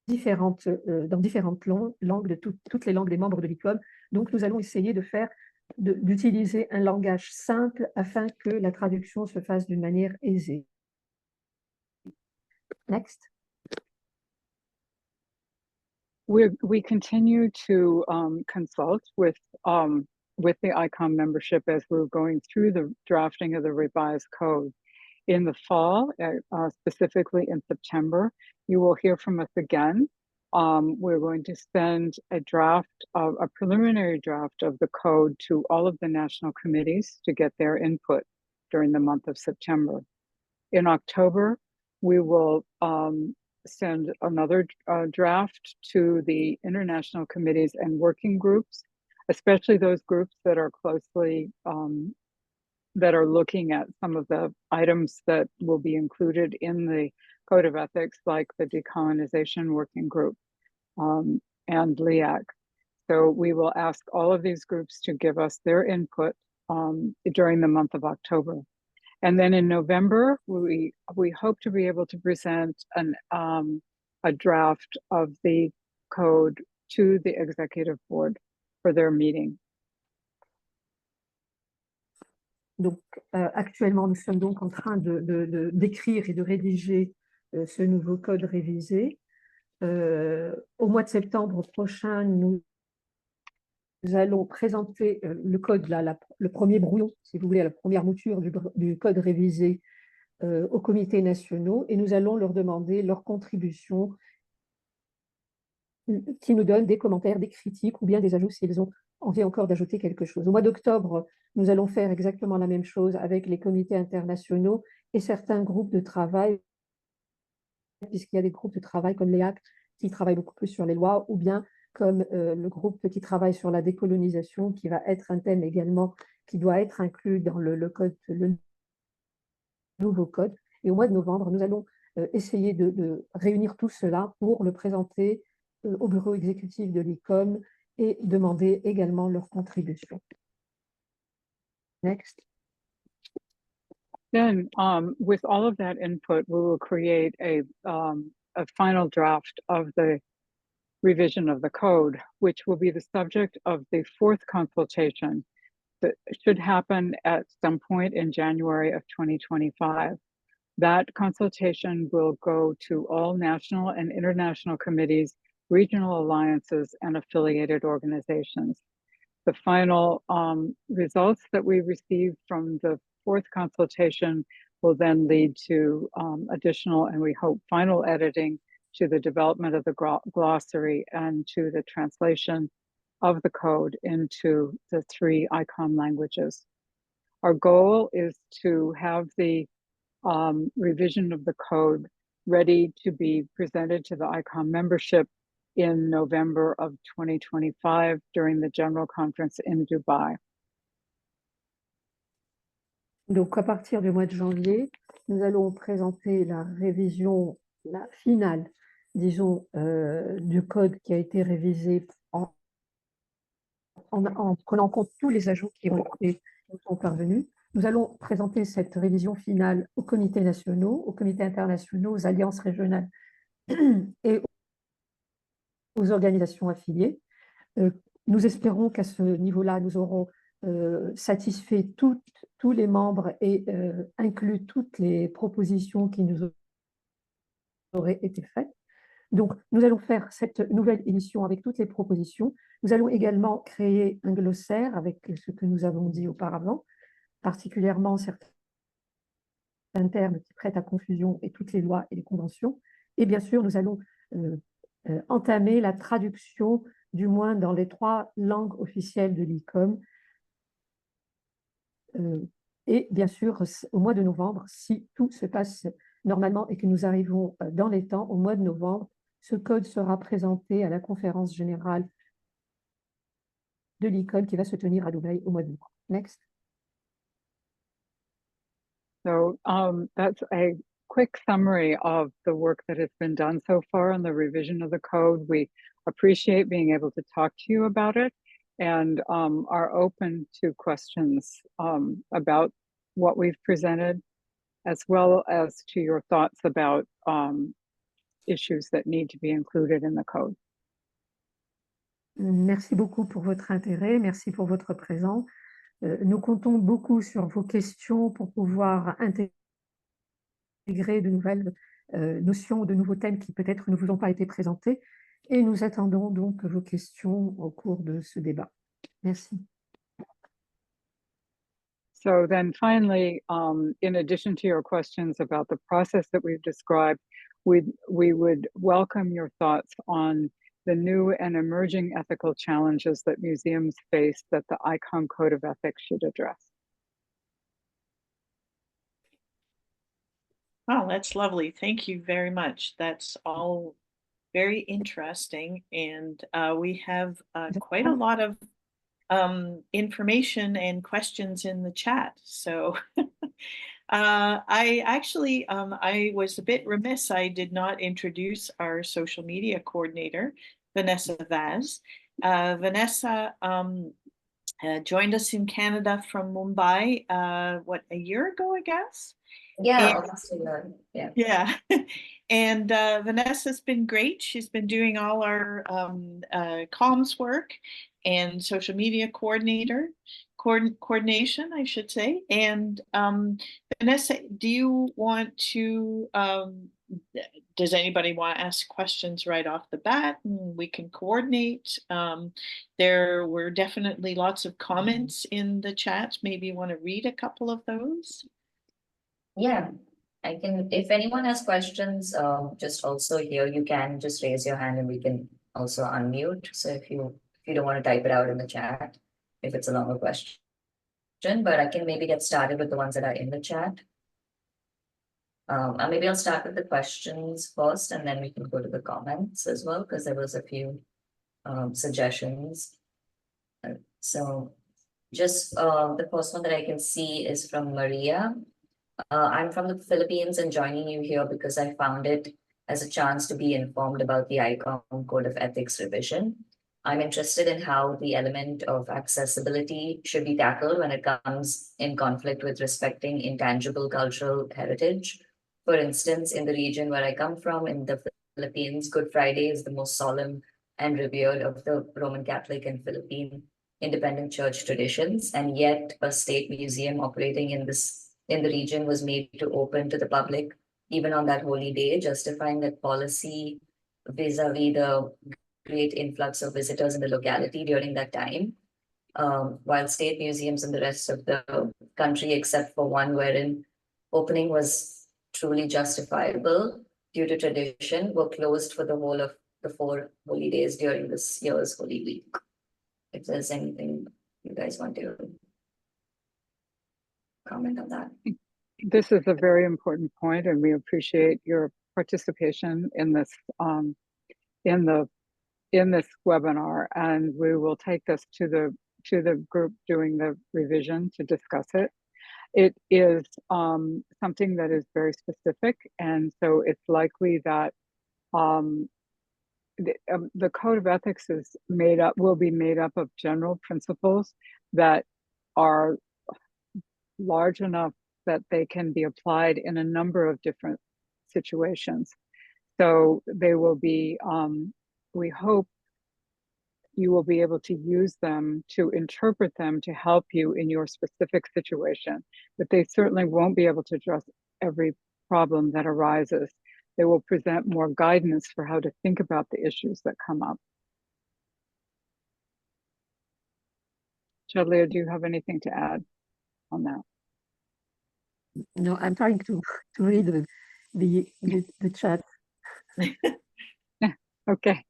différentes langues, de toutes les langues des membres de l'ICOM. Donc, nous allons essayer d'utiliser un langage simple afin que la traduction se fasse d'une manière aisée. Next.
We continue to consult with the ICOM membership as we're going through the drafting of the revised code. In the fall, specifically in September, you will hear from us again. We're going to send a preliminary draft of the code to all of the national committees to get their input during the month of September. In October, we will send another draft to the international committees and working groups, especially those groups that are closely that are looking at some of the items that will be included in the Code of Ethics, like the Decolonization Working Group and LEAC. So we will ask all of these groups to give us their input during the month of October. And then in November, we hope to be able to present a draft of the code to the executive board for their meeting.
Donc, actuellement, nous sommes donc en train d'écrire et de rédiger ce nouveau code révisé. Au mois de septembre prochain, nous allons présenter le code, le premier brouillon, si vous voulez, la première mouture du code révisé aux comités nationaux, et nous allons leur demander leur contribution qui nous donnent des commentaires, des critiques ou bien des ajouts s'ils ont envie encore d'ajouter quelque chose. Au mois d'octobre, nous allons faire exactement la même chose avec les comités internationaux et certains groupes de travail, puisqu'il y a des groupes de travail comme l'EAC qui travaillent beaucoup plus sur les lois, ou bien comme le groupe qui travaille sur la décolonisation, qui va être un thème également qui doit être inclus dans le nouveau code. Et au mois de novembre, nous allons essayer de réunir tout cela pour le présenter au bureau exécutif de l'ICOM et demander également leur contribution. Next.
Then, with all of that input, we will create a final draft of the revision of the code, which will be the subject of the fourth consultation that should happen at some point in January of 2025. That consultation will go to all national and international committees, regional alliances, and affiliated organizations. The final results that we receive from the fourth consultation will then lead to additional, and we hope final editing to the development of the glossary and to the translation of the code into the 3 ICOM languages. Our goal is to have the revision of the code ready to be presented to the ICOM membership in November of 2025 during the General Conference in Dubai.
Donc, à partir du mois de janvier, nous allons présenter la révision finale, disons, du code qui a été révisé en prenant en compte tous les ajouts qui sont parvenus. Nous allons présenter cette révision finale aux comités nationaux, aux comités internationaux, aux alliances régionales et aux organisations affiliées. Nous espérons qu'à ce niveau-là, nous aurons satisfait tous les membres et inclus toutes les propositions qui nous auraient été faites. Donc, nous allons faire cette nouvelle édition avec toutes les propositions. Nous allons également créer un glossaire avec ce que nous avons dit auparavant, particulièrement certains termes qui prêtent à confusion et toutes les lois et les conventions. Et bien sûr, nous allons entamer la traduction, du moins dans les 3 langues officielles de l'ICOM. Et bien sûr, au mois de novembre, si tout se passe normalement et que nous arrivons dans les temps, au mois de novembre, ce code sera présenté à la conférence générale de l'ICOM qui va se tenir à Dubaï au mois de novembre. Next.
So that's a quick summary of the work that has been done so far on the revision of the code. We appreciate being able to talk to you about it and are open to questions about what we've presented, as well as to your thoughts about issues that need to be included in the code.
Merci beaucoup pour votre intérêt, merci pour votre présence. Nous comptons beaucoup sur vos questions pour pouvoir intégrer de nouvelles notions ou de nouveaux thèmes qui peut-être ne vous ont pas été présentés. Et nous attendons donc vos questions au cours de ce débat. Merci.
So then finally, in addition to your questions about the process that we've described, we would welcome your thoughts on the new and emerging ethical challenges that museums face that the ICOM Code of Ethics should address.
Oh, that's lovely. Thank you very much. That's all very interesting. And we have quite a lot of information and questions in the chat. So I actually, I was a bit remiss. I did not introduce our social media coordinator, Vanessa Vaz. Vanessa joined us in Canada from Mumbai, a year ago, I guess?
Yeah,
And-
almost a year. Yeah.
Yeah. And Vanessa's been great. She's been doing all our comms work and social media coordination, I should say. And Vanessa, do you want to, does anybody want to ask questions right off the bat? And we can coordinate. There were definitely lots of comments in the chat. Maybe you want to read a couple of those?
Yeah, I can, if anyone has questions, just also here, you can just raise your hand and we can also unmute. So if you don't want to type it out in the chat, if it's a longer question, but I can maybe get started with the ones that are in the chat. Maybe I'll start with the questions first and then we can go to the comments as well, because there was a few suggestions. So just the first one that I can see is from Maria. I'm from the Philippines and joining you here because I found it as a chance to be informed about the ICOM Code of Ethics revision. I'm interested in how the element of accessibility should be tackled when it comes in conflict with respecting intangible cultural heritage. For instance, in the region where I come from, in the Philippines, Good Friday is the most solemn and revered of the Roman Catholic and Philippine independent church traditions, and yet a state museum operating in the region was made to open to the public even on that holy day, justifying that policy vis-a-vis the great influx of visitors in the locality during that time. While state museums in the rest of the country, except for one wherein opening was truly justifiable due to tradition, were closed for the whole of the 4 holy days during this year's Holy Week. If there's anything you guys want to comment on that.
This is a very important point, and we appreciate your participation in this in this webinar. And we will take this to the group doing the revision to discuss it. It is something that is very specific, and so it's likely that the Code of Ethics will be made up of general principles that are large enough that they can be applied in a number of different situations. So they will be, we hope you will be able to use them to interpret them to help you in your specific situation, but they certainly won't be able to address every problem that arises. They will present more guidance for how to think about the issues that come up. Chadlia, do you have anything to add on that?
No, I'm trying to read the chat.
Okay.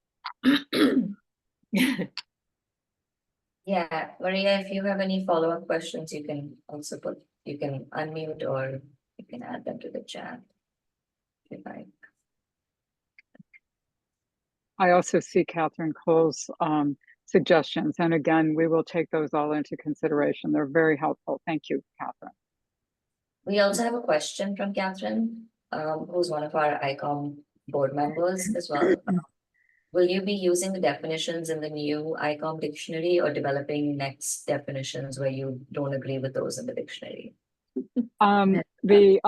Yeah, Maria, if you have any follow-up questions, you can also you can unmute or you can add them to the chat. If you like.
I also see Catherine Cole's suggestions, and again, we will take those all into consideration. They're very helpful. Thank you, Catherine.
We also have a question from Catherine, who's one of our ICOM board members as well. Will you be using the definitions in the new ICOM dictionary or developing next definitions where you don't agree with those in the dictionary?
The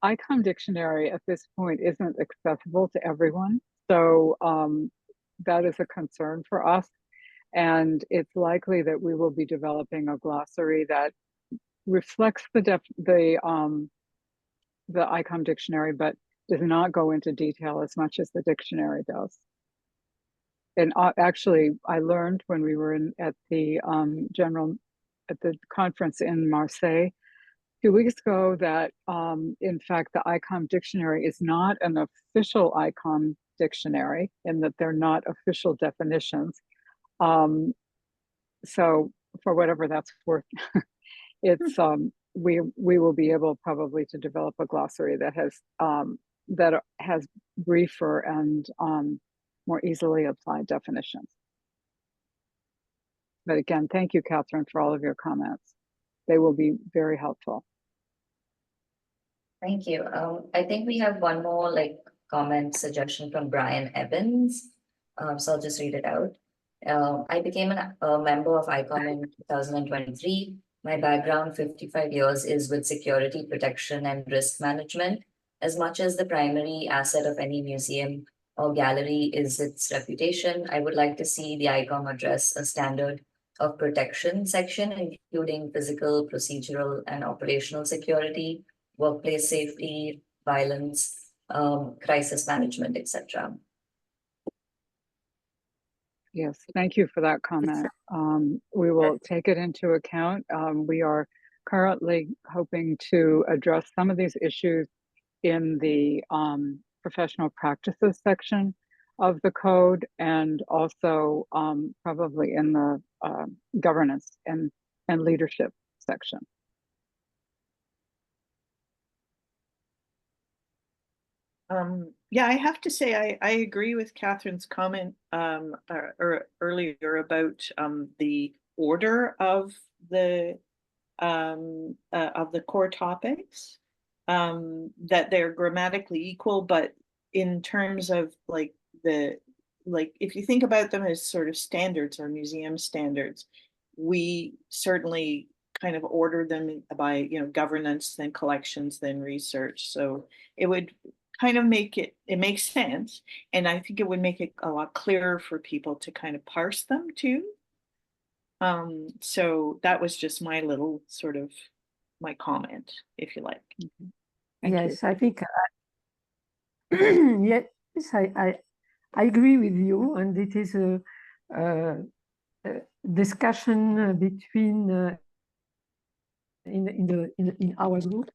ICOM dictionary at this point isn't accessible to everyone. So that is a concern for us. And it's likely that we will be developing a glossary that reflects the ICOM dictionary, but does not go into detail as much as the dictionary does. And actually, I learned when we were at the conference in Marseille 2 weeks ago that in fact the ICOM dictionary is not an official ICOM dictionary, and that they're not official definitions. So for whatever that's worth, it's we will be able probably to develop a glossary that has briefer and more easily applied definitions. But again, thank you, Catherine, for all of your comments. They will be very helpful.
Thank you. I think we have one more comment suggestion from Brian Evans. So I'll just read it out. I became a member of ICOM in 2023. My background, 55 years, is with security, protection, and risk management. As much as the primary asset of any museum or gallery is its reputation, I would like to see the ICOM address a standard of protection section, including physical, procedural, and operational security, workplace safety, violence, crisis management, etc.
Yes, thank you for that comment. We will take it into account. We are currently hoping to address some of these issues in the professional practices section of the code, and also probably in the governance and leadership section.
Yeah, I have to say I agree with Catherine's comment earlier about the order of the core topics, that they're grammatically equal, but in terms of like if you think about them as sort of standards or museum standards, we certainly kind of order them by governance, then collections, then research. So it would kind of it makes sense, and I think it would make it a lot clearer for people to kind of parse them too. So that was just my little sort of my comment, if you like.
Thank
Yes,
you.
I think yes, I agree with you, and it is a discussion between in our group.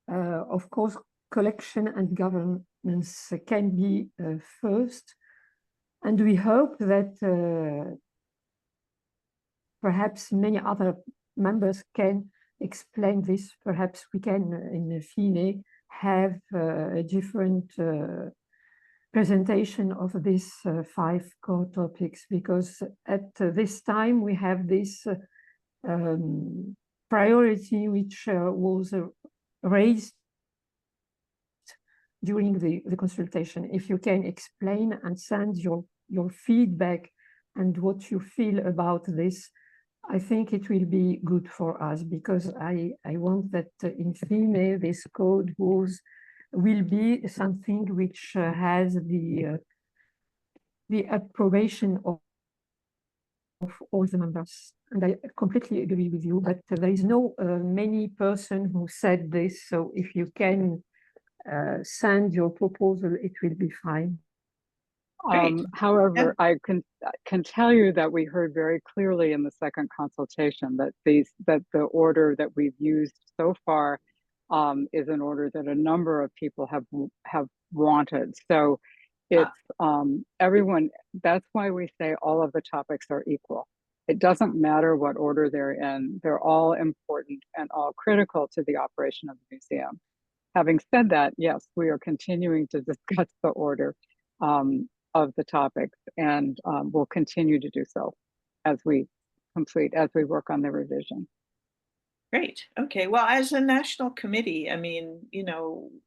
Of course, collection and governance can be first, and we hope that perhaps many other members can explain this. Perhaps we can, in FINE, have a different presentation of these 5 core topics, because at this time we have this priority which was raised during the consultation. If you can explain and send your feedback and what you feel about this, I think it will be good for us, because I want that in FINE this code will be something which has the approbation of all the members. And I completely agree with you, but there is no many person who said this. So if you can send your proposal, it will be fine.
However, I can tell you that we heard very clearly in the second consultation that the order that we've used so far is an order that a number of people have wanted. So it's everyone. That's why we say all of the topics are equal. It doesn't matter what order they're in; they're all important and all critical to the operation of the museum. Having said that, yes, we are continuing to discuss the order of the topics, and we'll continue to do so as we work on the revision.
Great. Okay. Well, as a national committee, I mean,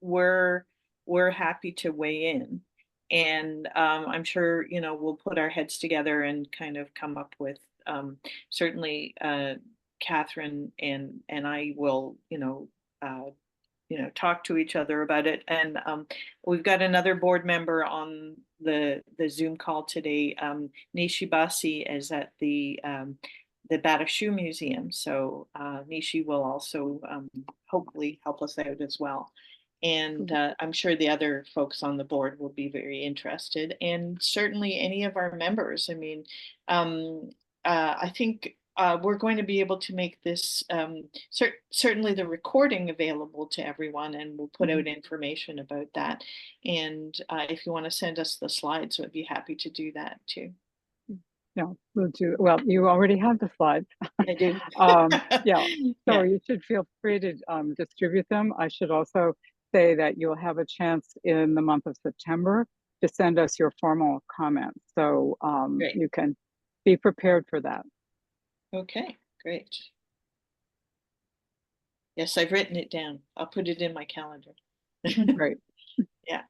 we're happy to weigh in, and I'm sure we'll put our heads together and kind of come up with certainly Catherine and I will talk to each other about it. And we've got another board member on the Zoom call today. Nishi Basi is at the Batashu Museum. So Nishi will also hopefully help us out as well. And I'm sure the other folks on the board will be very interested, and certainly any of our members. I mean, I think we're going to be able to make this certainly the recording available to everyone, and we'll put out information about that. And if you want to send us the slides, we'd be happy to do that too.
No, we'll do. Well, you already have the slides.
I do.
Yeah, so
Yeah.
you should feel free to distribute them. I should also say that you'll have a chance in the month of September to send us your formal comments. So you can be prepared for that.
Okay, great. Yes, I've written it down. I'll put it in my calendar.
Great.
Yeah.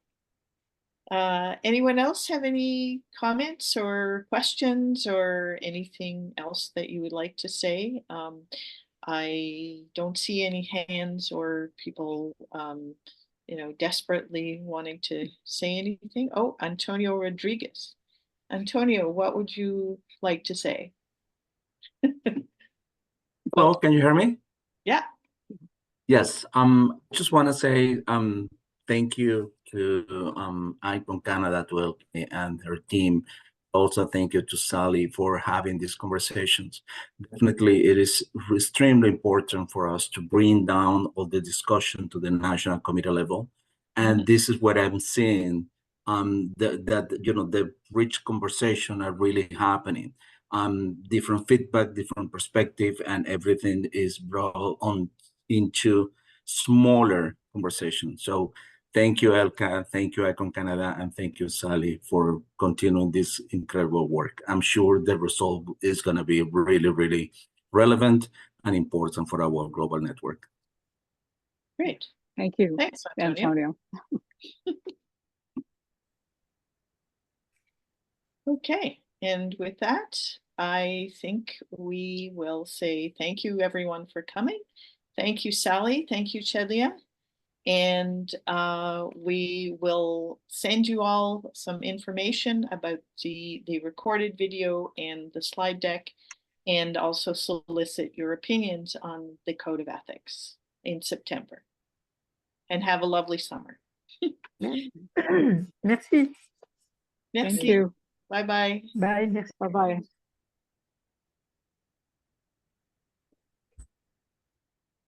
Anyone else have any comments or questions or anything else that you would like to say? I don't see any hands or people, desperately wanting to say anything. Oh, Antonio Rodriguez. Antonio, what would you like to say?
Hello, can you hear me?
Yeah.
Yes, just want to say thank you to ICOM Canada and her team. Also, thank you to Sally for having these conversations. Definitely, it is extremely important for us to bring down all the discussion to the national committee level. And this is what I'm seeing, the rich conversation are really happening. Different feedback, different perspective, and everything is brought on into smaller conversations. So thank you, Elka, thank you, ICOM Canada, and thank you, Sally, for continuing this incredible work. I'm sure the result is going to be really, really relevant and important for our global network.
Great.
Thank you,
Thanks, Antonio.
Antonio.
Okay, and with that, I think we will say thank you, everyone, for coming. Thank you, Sally. Thank you, Chedlia. And we will send you all some information about the recorded video and the slide deck, and also solicit your opinions on the Code of Ethics in September. And have a lovely summer.
Merci.
Merci.
Thank you.
Bye-bye.
Bye. Merci.
Bye-bye.